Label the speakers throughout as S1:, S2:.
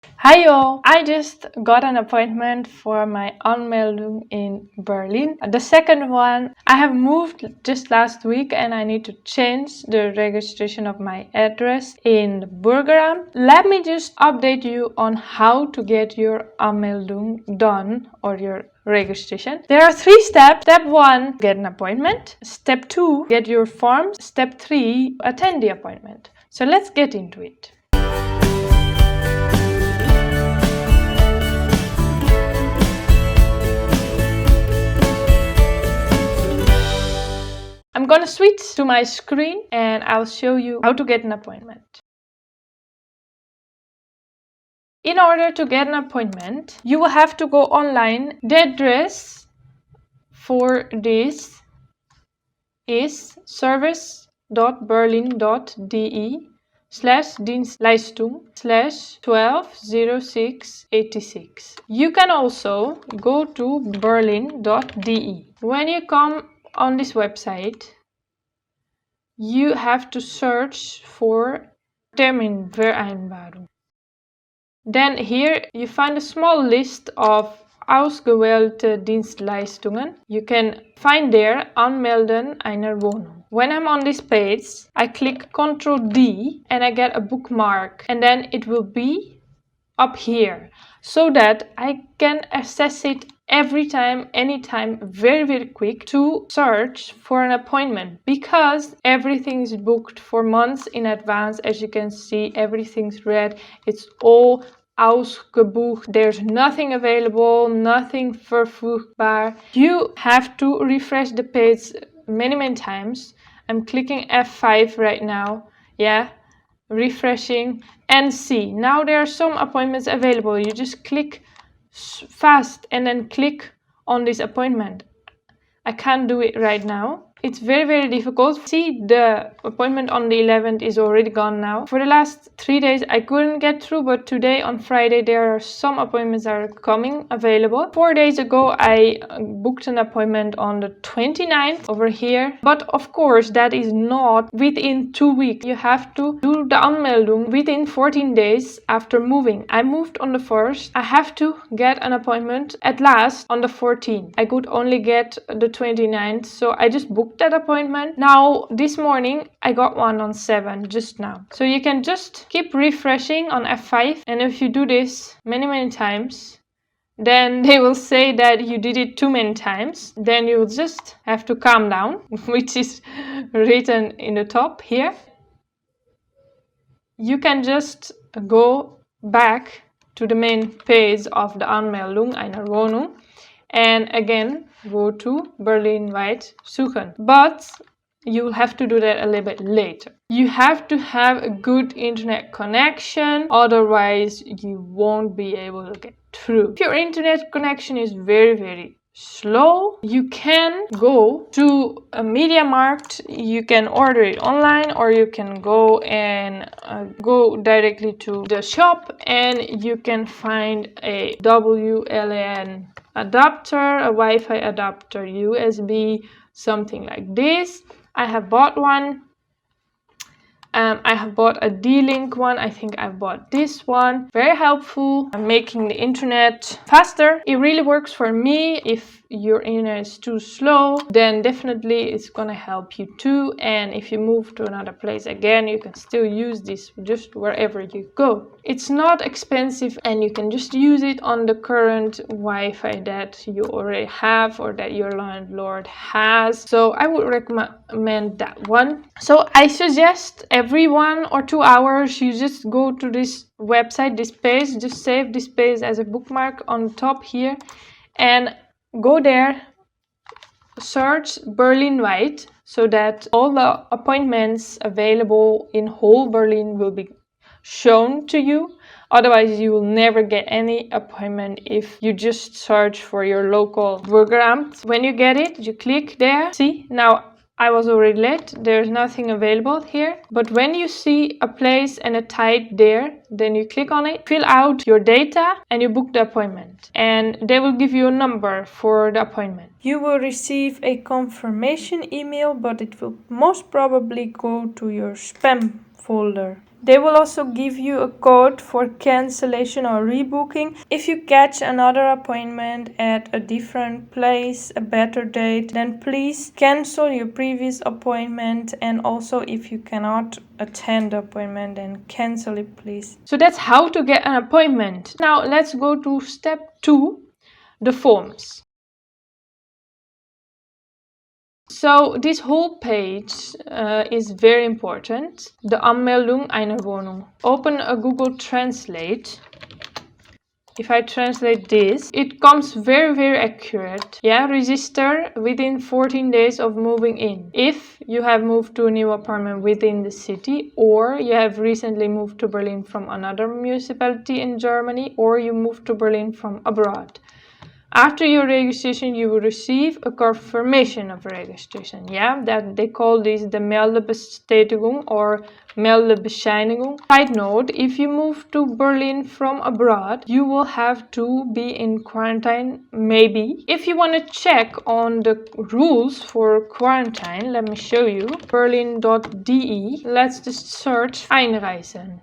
S1: Hi all! I just got an appointment for my Anmeldung in Berlin. The second one. I have moved just last week and I need to change the registration of my address in Bürgeramt. Let me just update you on how to get your Anmeldung done or your registration. There are 3 steps. Step 1, get an appointment. Step 2, get your forms. Step 3, attend the appointment. So let's get into it. I'm gonna switch to my screen and I'll show you how to get an appointment. In order to get an appointment, you will have to go online. The address for this is service.berlin.de/dienstleistung/120686. You can also go to berlin.de. When you come on this website, you have to search for Termin. Then here you find a small list of ausgewählte Dienstleistungen. You can find there Anmelden einer Wohnung. When I'm on this page, I click Ctrl D and I get a bookmark, and then it will be up here so that I can access it every time, anytime, very quick to search for an appointment, because everything is booked for months in advance. As you can see, everything's red. It's all ausgebucht. There's nothing available, nothing verfügbar. You have to refresh the page many times. I'm clicking F5 right now. Yeah, refreshing, and see, now there are some appointments available. You just click fast and then click on this appointment. I can't do it right now. It's very difficult. See, the appointment on the 11th is already gone now. For the last 3 days I couldn't get through, but today on Friday there are some appointments that are coming available. 4 days ago I booked an appointment on the 29th over here, but of course that is not within 2 weeks. You have to do the Anmeldung within 14 days after moving. I moved on the 1st. I have to get an appointment at last on the 14th. I could only get the 29th, so I just booked that appointment. Now this morning I got one on 7 just now. So you can just keep refreshing on F5, and if you do this many times, then they will say that you did it too many times. Then you will just have to calm down, which is written in the top here. You can just go back to the main page of the Anmeldung einer Wohnung and again go to Berlin-weit suchen. But you will have to do that a little bit later. You have to have a good internet connection, otherwise you won't be able to get through. If your internet connection is very slow, you can go to a media market. You can order it online, or you can go and go directly to the shop and you can find a WLAN adapter, a Wi-Fi adapter, USB, something like this. I have bought one. I have bought a D-Link one. I think I bought this one. Very helpful, making the internet faster. It really works for me. If your internet is too slow, then definitely it's gonna help you too. And if you move to another place again, you can still use this just wherever you go. It's not expensive and you can just use it on the current Wi-Fi that you already have or that your landlord has. So I would recommend that one. So I suggest every 1 or 2 hours you just go to this website, this page, just save this page as a bookmark on top here and go there, search Berlin-weit, so that all the appointments available in whole Berlin will be shown to you. Otherwise you will never get any appointment if you just search for your local Bürgeramt. When you get it, you click there. See, now I was already late, there's nothing available here. But when you see a place and a type there, then you click on it, fill out your data and you book the appointment. And they will give you a number for the appointment. You will receive a confirmation email, but it will most probably go to your spam folder. They will also give you a code for cancellation or rebooking. If you catch another appointment at a different place, a better date, then please cancel your previous appointment. And also if you cannot attend the appointment, then cancel it, please. So that's how to get an appointment. Now let's go to step 2, the forms. So this whole page is very important. The Anmeldung einer Wohnung. Open a Google Translate. If I translate this, it comes very accurate. Yeah, register within 14 days of moving in. If you have moved to a new apartment within the city, or you have recently moved to Berlin from another municipality in Germany, or you moved to Berlin from abroad. After your registration, you will receive a confirmation of registration. Yeah, that they call this the Meldebestätigung or Meldebescheinigung. Side note, if you move to Berlin from abroad, you will have to be in quarantine, maybe. If you want to check on the rules for quarantine, let me show you. Berlin.de. Let's just search Einreisen.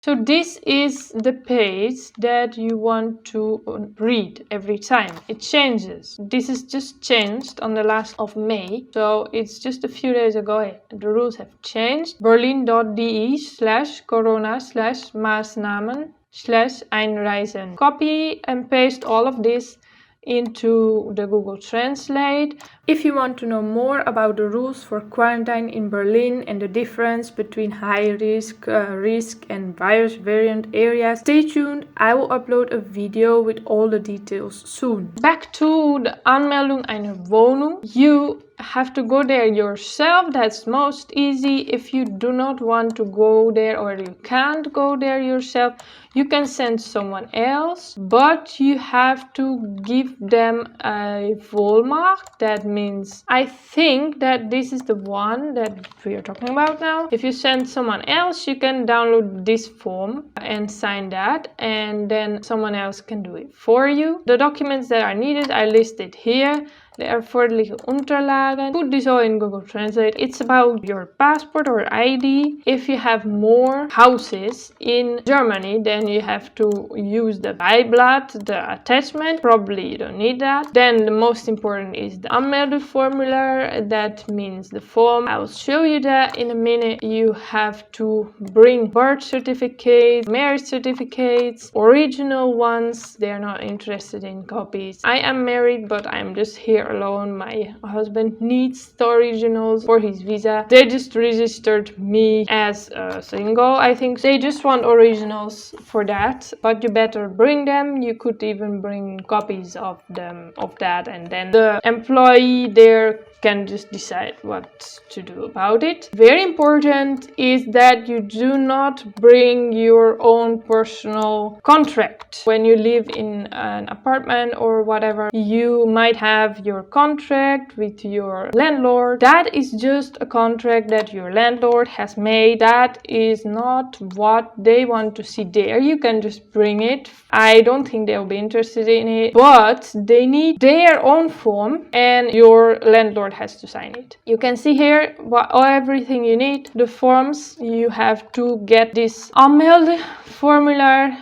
S1: So this is the page that you want to read every time. It changes. This is just changed on the last of May. So it's just a few days ago. The rules have changed. Berlin.de/corona/Maßnahmen/Einreisen. Copy and paste all of this into the Google Translate. If you want to know more about the rules for quarantine in Berlin and the difference between high risk, and virus variant areas, stay tuned. I will upload a video with all the details soon. Back to the Anmeldung einer Wohnung. You have to go there yourself. That's most easy. If you do not want to go there or you can't go there yourself, you can send someone else, but you have to give them a Vollmacht. That means, I think that this is the one that we are talking about now. If you send someone else, you can download this form and sign that, and then someone else can do it for you. The documents that are needed are listed here. De erforderliche Unterlagen. Put this all in Google Translate. It's about your passport or ID. If you have more houses in Germany, then you have to use the Beiblatt, the attachment. Probably you don't need that. Then the most important is the Anmeldeformular. That means the form. I will show you that in a minute. You have to bring birth certificates, marriage certificates, original ones. They are not interested in copies. I am married, but I'm just here alone. My husband needs the originals for his visa. They just registered me as a single. I think they just want originals for that, but you better bring them. You could even bring copies of that, and then the employee there can just decide what to do about it. Very important is that you do not bring your own personal contract. When you live in an apartment or whatever, you might have your contract with your landlord. That is just a contract that your landlord has made. That is not what they want to see there. You can just bring it. I don't think they'll be interested in it, but they need their own form and your landlord has to sign it. You can see here everything you need. The forms, you have to get this Anmeldeformular.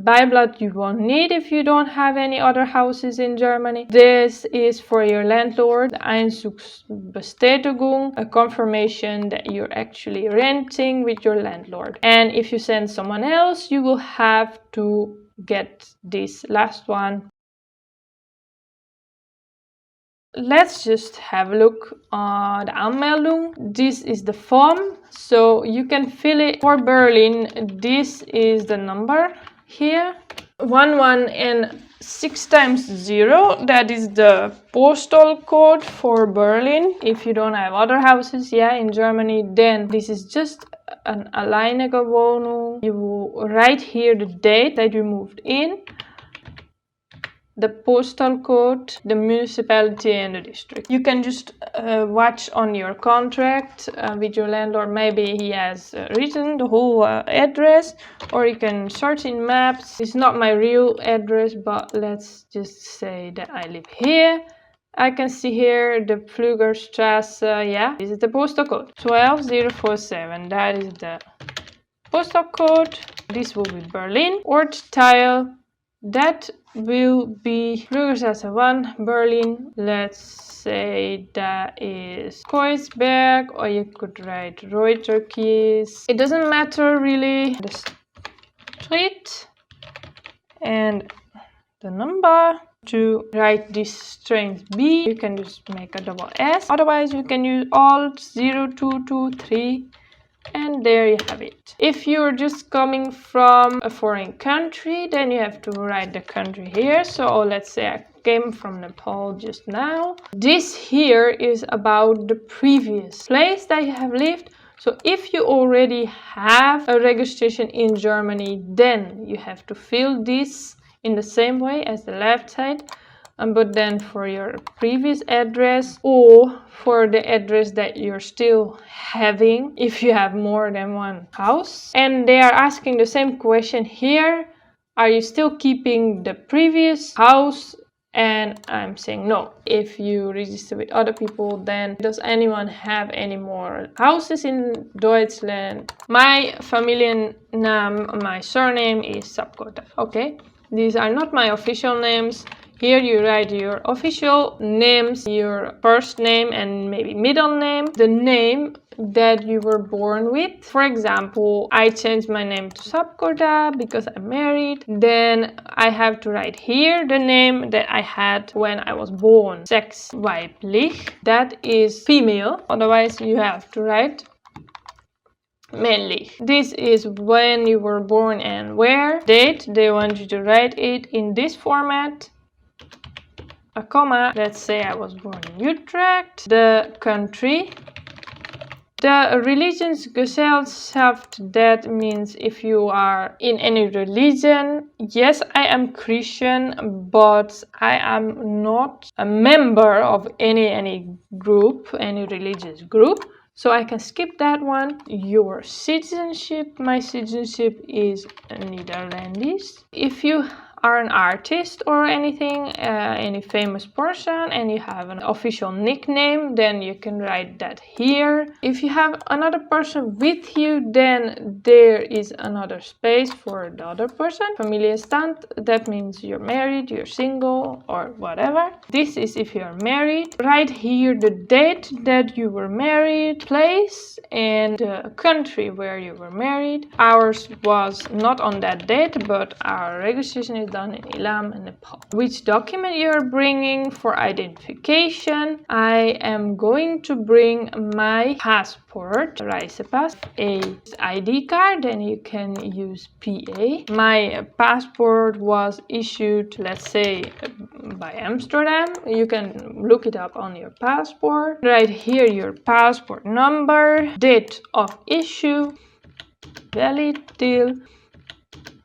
S1: Beiblatt you won't need if you don't have any other houses in Germany. This is for your landlord. Einzugsbestätigung, a confirmation that you're actually renting with your landlord. And if you send someone else, you will have to get this last one. Let's just have a look at the Anmeldung. This is the form, so you can fill it. For Berlin, this is the number here. 11 and 6 times 0, that is the postal code for Berlin. If you don't have other houses, in Germany, then this is just an alleinige Wohnung. You will write here the date that you moved in, the postal code, the municipality and the district. You can just watch on your contract with your landlord. Maybe he has written the whole address, or you can search in maps. It's not my real address, but let's just say that I live here I can see here the Pflugerstrasse, yeah, this is the postal code. 12047, that is the postal code. This will be Berlin. Ortsteil, that will be Pflugerstrasse 1, Berlin. Let's say that is Kreuzberg, or you could write Reuterkies. It doesn't matter really. The street and the number. To write this train B, you can just make a double S. Otherwise, you can use Alt 0223, and there you have it. If you're just coming from a foreign country, then you have to write the country here. So let's say I came from Nepal just now. This here is about the previous place that you have lived. So if you already have a registration in Germany, then you have to fill this in the same way as the left side, but then for your previous address or for the address that you're still having if you have more than one house. And they are asking the same question here: are you still keeping the previous house? And I'm saying no. If you register with other people, then does anyone have any more houses in Deutschland? My Familienname, my surname is Sapkota. Okay. These are not my official names. Here you write your official names, your first name and maybe middle name, the name that you were born with. For example, I changed my name to Sapkota because I'm married. Then I have to write here the name that I had when I was born. Sex weiblich, that is female. Otherwise you have to write männlich. This is when you were born and where. Date, they want you to write it in this format. A comma, let's say I was born in Utrecht. The country. The Religionsgesellschaft, that means if you are in any religion. Yes, I am Christian, but I am not a member of any group, any religious group. So I can skip that one. Your citizenship, my citizenship is Netherlands. If you are an artist or anything, any famous person, and you have an official nickname, then you can write that here. If you have another person with you, then there is another space for the other person. Familienstand, that means you're married, you're single, or whatever. This is if you're married. Write here the date that you were married, place, and the country where you were married. Ours was not on that date, but our registration is done in Ilam and Nepal. Which document you're bringing for identification? I am going to bring my passport, Reisepass, a ID card, then you can use PA. My passport was issued, let's say, by Amsterdam. You can look it up on your passport. Write here your passport number, date of issue, valid till.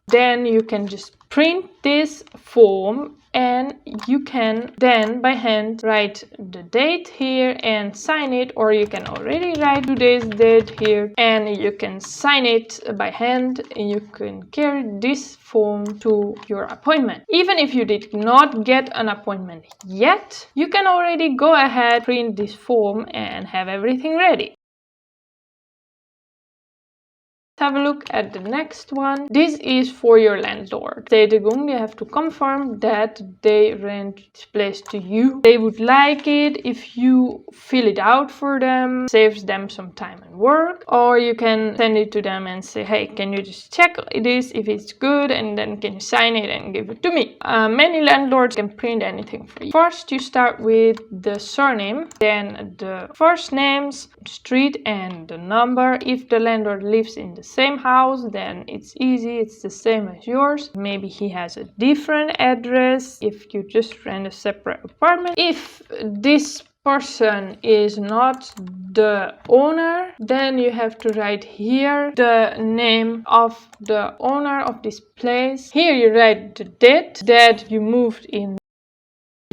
S1: Then you can just print this form and you can then by hand write the date here and sign it, or you can already write today's date here and you can sign it by hand and you can carry this form to your appointment. Even if you did not get an appointment yet, you can already go ahead, print this form and have everything ready. Have a look at the next one. This is for your landlord. Bestätigung, you have to confirm that they rent this place to you. They would like it if you fill it out for them, saves them some time and work. Or you can send it to them and say, hey, can you just check this if it's good, and then can you sign it and give it to me. Many landlords can print anything for you. First you start with the surname, then the first names, street and the number. If the landlord lives in the same house, then it's easy, it's the same as yours. Maybe he has a different address if you just rent a separate apartment. If this person is not the owner, then you have to write here the name of the owner of this place. Here you write the date that you moved in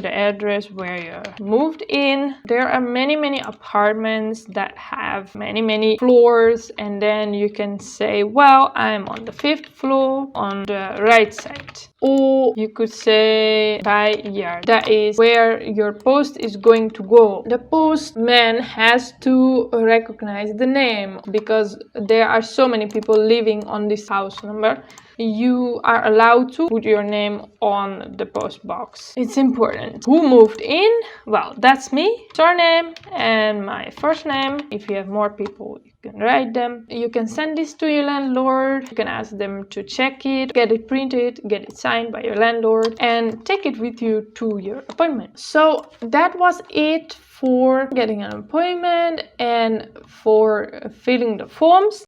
S1: the address where you're moved in. There are many apartments that have many floors, and then you can say, well, I'm on the 5th floor on the right side. Or you could say by yard. That is where your post is going to go. The postman has to recognize the name because there are so many people living on this house number. You are allowed to put your name on the post box. It's important. Who moved in? Well, that's me. Surname and my first name. If you have more people, you can write them. You can send this to your landlord. You can ask them to check it, get it printed, get it signed by your landlord, and take it with you to your appointment. So that was it for getting an appointment and for filling the forms.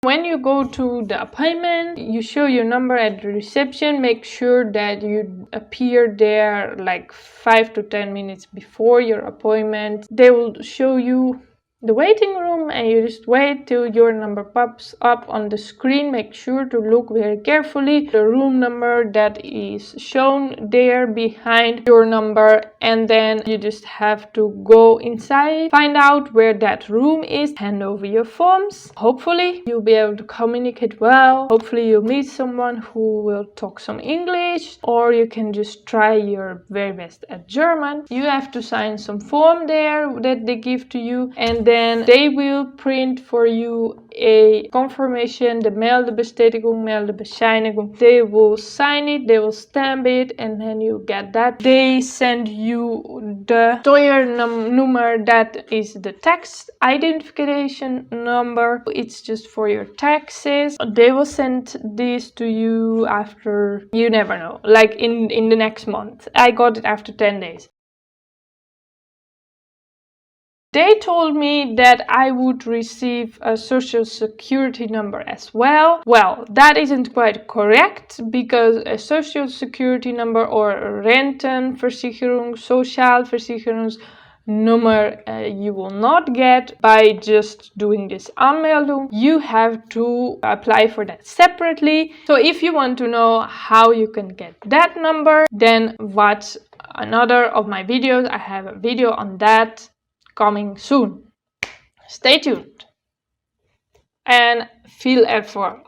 S1: When you go to the appointment, you show your number at the reception. Make sure that you appear there like 5 to 10 minutes before your appointment. They will show you the waiting room and you just wait till your number pops up on the screen. Make sure to look very carefully the room number that is shown there behind your number, and then you just have to go inside, find out where that room is, hand over your forms. Hopefully you'll be able to communicate well. Hopefully you'll meet someone who will talk some English, or you can just try your very best at German. You have to sign some form there that they give to you, and then they will print for you a confirmation, the Meldebestätigung, Meldebescheinigung. They will sign it, they will stamp it, and then you get that. They send you the Steuernummer, that is the tax identification number. It's just for your taxes. They will send this to you after, you never know, like in the next month. I got it after 10 days. They told me that I would receive a social security number as well. Well, that isn't quite correct, because a social security number or Rentenversicherung, Sozialversicherungsnummer you will not get by just doing this Anmeldung. You have to apply for that separately. So if you want to know how you can get that number, then watch another of my videos. I have a video on that coming soon. Stay tuned and veel erfolg.